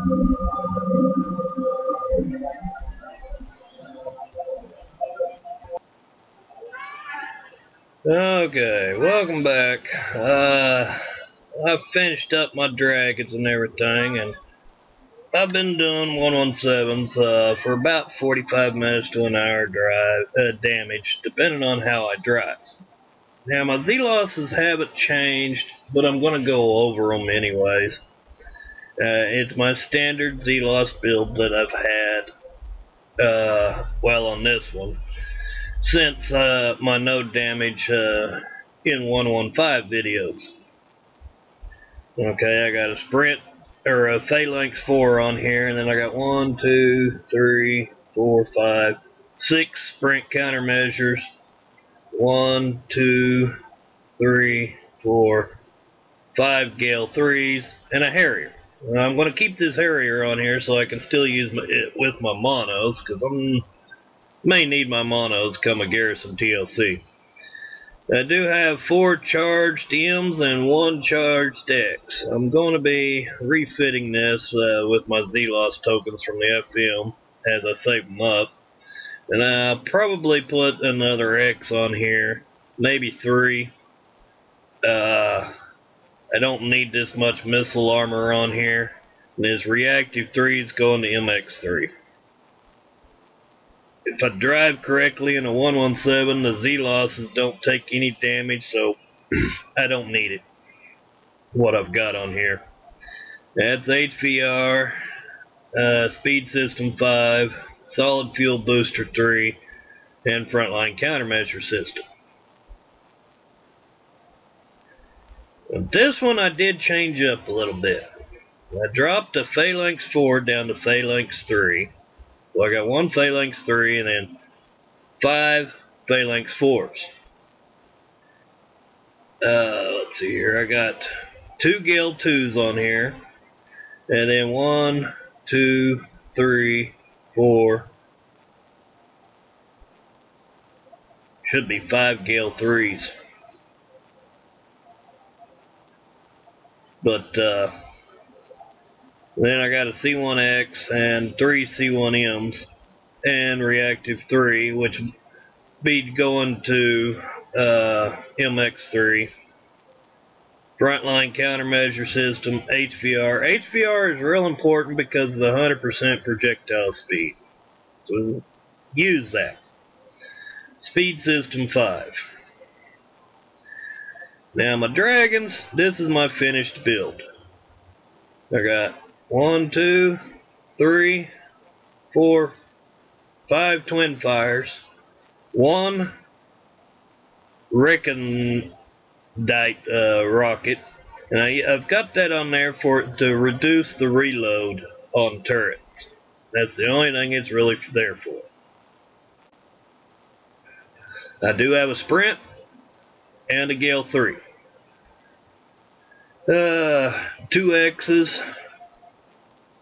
Okay, welcome back. I finished up my dragons and everything, and I've been doing 117s for about 45 minutes to an hour damage, depending on how I drive. Now, my Z-losses haven't changed, but I'm going to go over them anyways. It's my standard Z-loss build that I've had, well, on this one, since my no damage in 115 videos. Okay, I got a sprint or a phalanx 4 on here, and then I got 1, 2, 3, 4, 5, 6 sprint countermeasures. 1, 2, 3, 4, 5 Gale 3s, and a Harrier. I'm going to keep this Harrier on here so I can still use it with my monos, because I may need my monos come a Garrison TLC. I do have 4 charged M's and 1 charged X. I'm going to be refitting this with my Z-Loss tokens from the FM as I save them up. And I'll probably put another X on here, maybe 3. I don't need this much missile armor on here. And this reactive 3 is going to MX3. If I drive correctly in a 117, the Z-losses don't take any damage, so I don't need it. What I've got on here. That's HVR, Speed System 5, Solid Fuel Booster 3, and Frontline Countermeasure System. This one I did change up a little bit. I dropped a Phalanx 4 down to Phalanx 3. So I got 1 Phalanx 3 and then 5 Phalanx 4s. Let's see here. I got 2 Gale 2s on here. And then 1, 2, 3, 4. Should be 5 Gale 3s. But then I got a C1X and 3 C1Ms and reactive 3, which be going to MX3. Frontline countermeasure system, HVR. HVR is real important because of the 100% projectile speed. So use that. Speed system 5. Now my dragons, this is my finished build. I got 1, 2, 3, 4, 5 twin fires, 1 recondite rocket, and I've got that on there to reduce the reload on turrets. That's the only thing it's really there for. I do have a sprint and a Gale 3. 2 X's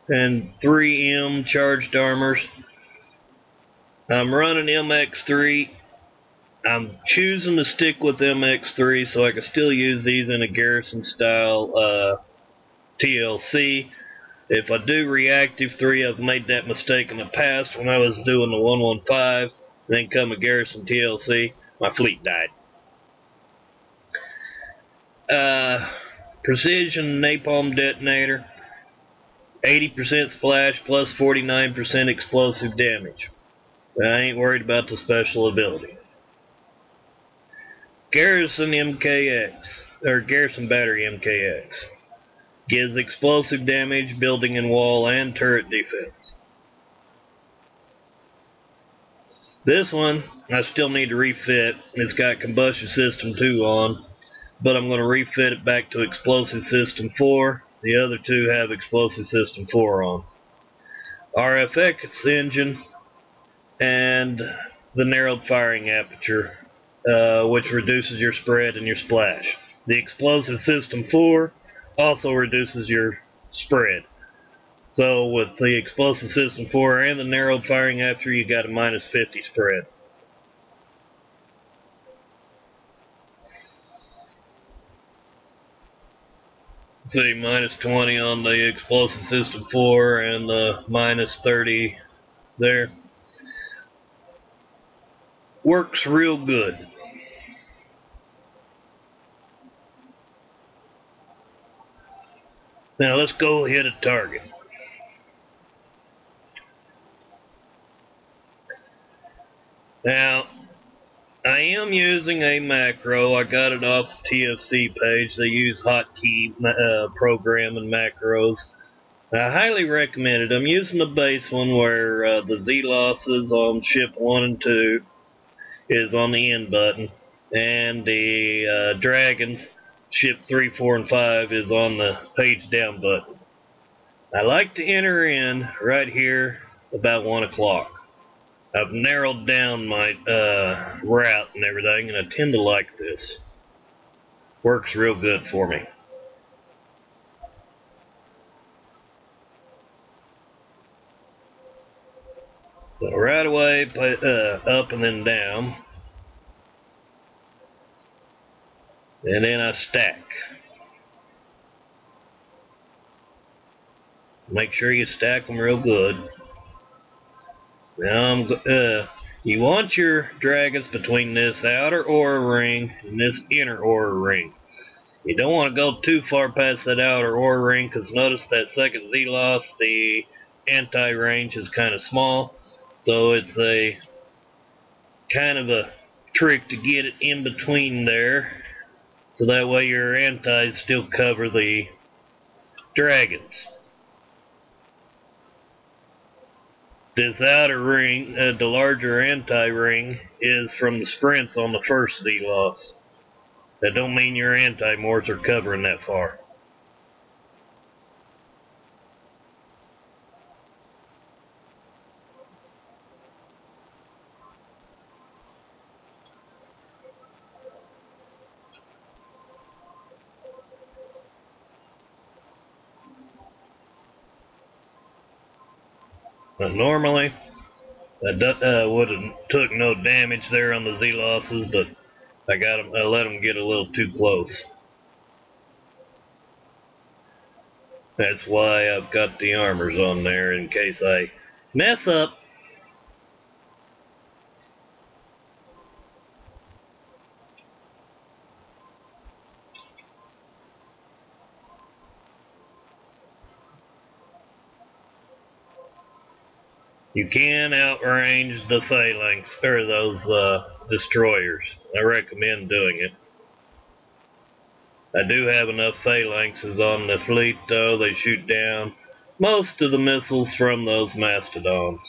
and 3 M charged armors. I'm running MX3. I'm choosing to stick with MX3 so I can still use these in a Garrison style TLC. If I do reactive 3, I've made that mistake in the past when I was doing the 115, then come a Garrison TLC, my fleet died. Precision napalm detonator, 80% splash plus 49% explosive damage. I ain't worried about the special ability. Garrison MKX, or Garrison Battery MKX, gives explosive damage, building and wall, and turret defense. This one, I still need to refit. It's got combustion system 2 on, but I'm going to refit it back to explosive system 4. The other 2 have explosive system 4 on. RFX engine and the narrowed firing aperture, which reduces your spread and your splash. The explosive system 4 also reduces your spread. So with the explosive system 4 and the narrowed firing aperture, you got a minus 50 spread. See, minus 20 on the explosive system 4 and the minus 30 there. Works real good. Now let's go hit a target. Now, I am using a macro. I got it off the TFC page. They use hotkey program and macros. I highly recommend it. I'm using the base one where the Z losses on ship 1 and 2 is on the end button, and the Dragons ship 3, 4, and 5 is on the page down button. I like to enter in right here about 1 o'clock. I've narrowed down my route and everything, and I tend to like this. Works real good for me. So right away, up and then down. And then I stack. Make sure you stack them real good. Now you want your dragons between this outer aura ring and this inner aura ring. You don't want to go too far past that outer aura ring, because notice that second Z-Loss, the anti-range is kind of small. So it's a kind of a trick to get it in between there, so that way your antis still cover the dragons. This outer ring, the larger anti-ring, is from the sprints on the first Z-Loss. That don't mean your anti-mors are covering that far. But normally, I would have took no damage there on the Z-Losses, but I let them get a little too close. That's why I've got the armors on there, in case I mess up. You can outrange the phalanx, or those destroyers. I recommend doing it. I do have enough phalanxes on the fleet, though. They shoot down most of the missiles from those mastodons.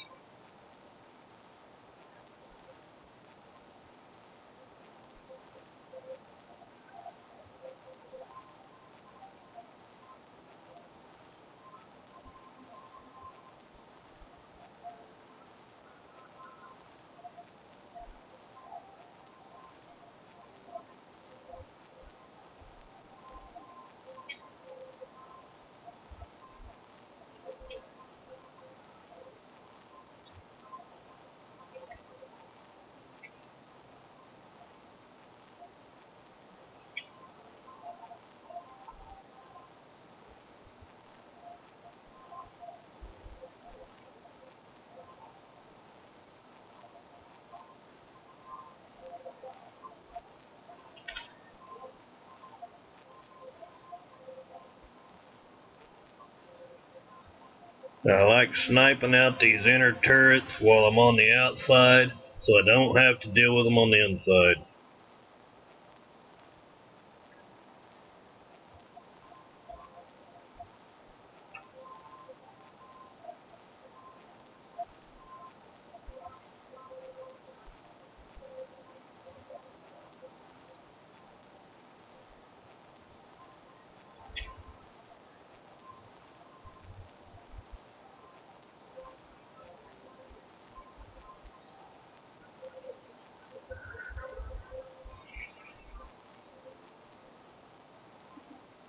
I like sniping out these inner turrets while I'm on the outside, so I don't have to deal with them on the inside.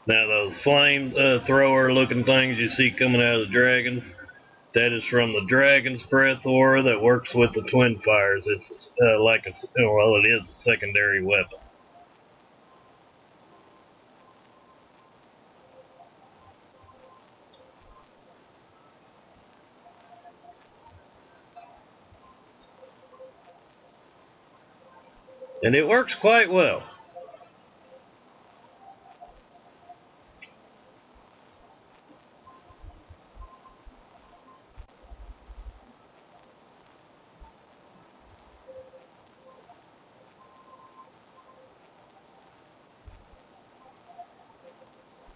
Now those flame thrower looking things you see coming out of the dragons, that is from the Dragon's Breath aura that works with the twin fires. It's like well, it is a secondary weapon. and it works quite well.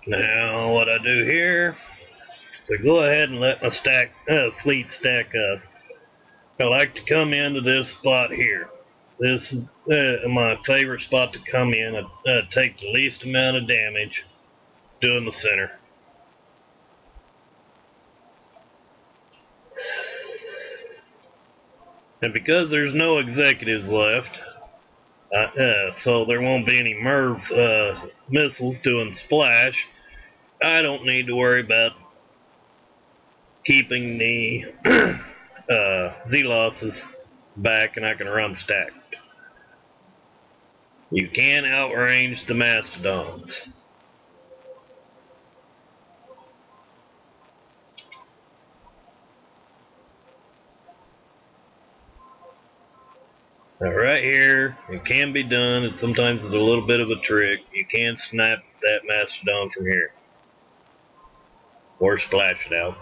Now what I do here is I go ahead and let my fleet stack up. I like to come into this spot here. This is my favorite spot to come in. I take the least amount of damage doing the center. And because there's no executives left, so there won't be any MIRV missiles doing splash, I don't need to worry about keeping the Z-losses back, and I can run stacked. You can outrange the Mastodons. Now right here, it can be done, and sometimes it's a little bit of a trick. You can snap that Mastodon from here, or splash it out.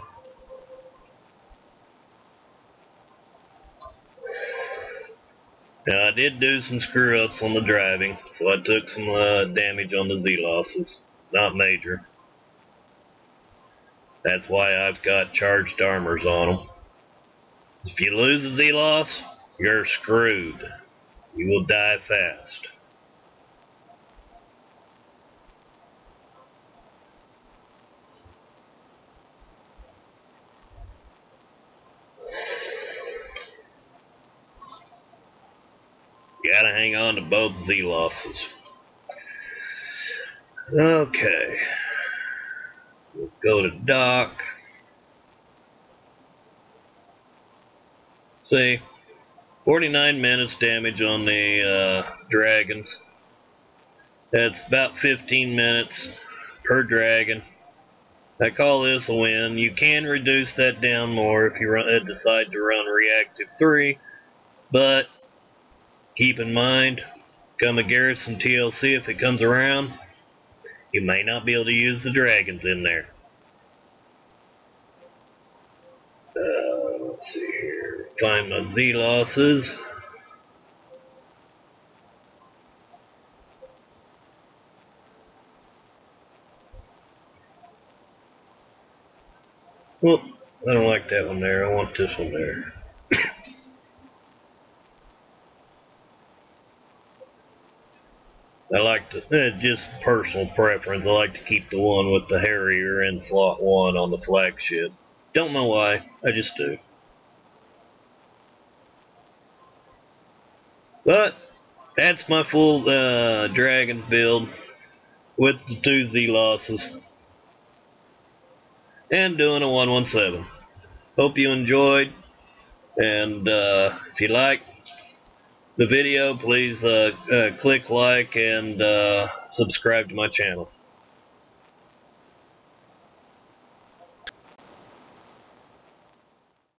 Now I did do some screw ups on the driving, so I took some damage on the Z-losses. Not major. That's why I've got charged armors on them. If you lose a Z-loss, you're screwed. You will die fast. You gotta hang on to both Z-losses. Okay. We'll go to dock. See, 49 minutes damage on the dragons. That's about 15 minutes per dragon. I call this a win. You can reduce that down more if you decide to run reactive 3, but keep in mind, come a garrison TLC, if it comes around, you may not be able to use the dragons in there. Let's see here. Find my Z-losses. Well, I don't like that one there. I want this one there. I like to, just personal preference, I like to keep the one with the Harrier in slot 1 on the flagship. Don't know why, I just do. But, that's my full Dragons build with the 2 Z-losses. And doing a 117. Hope you enjoyed, and if you like the video, please click like and subscribe to my channel.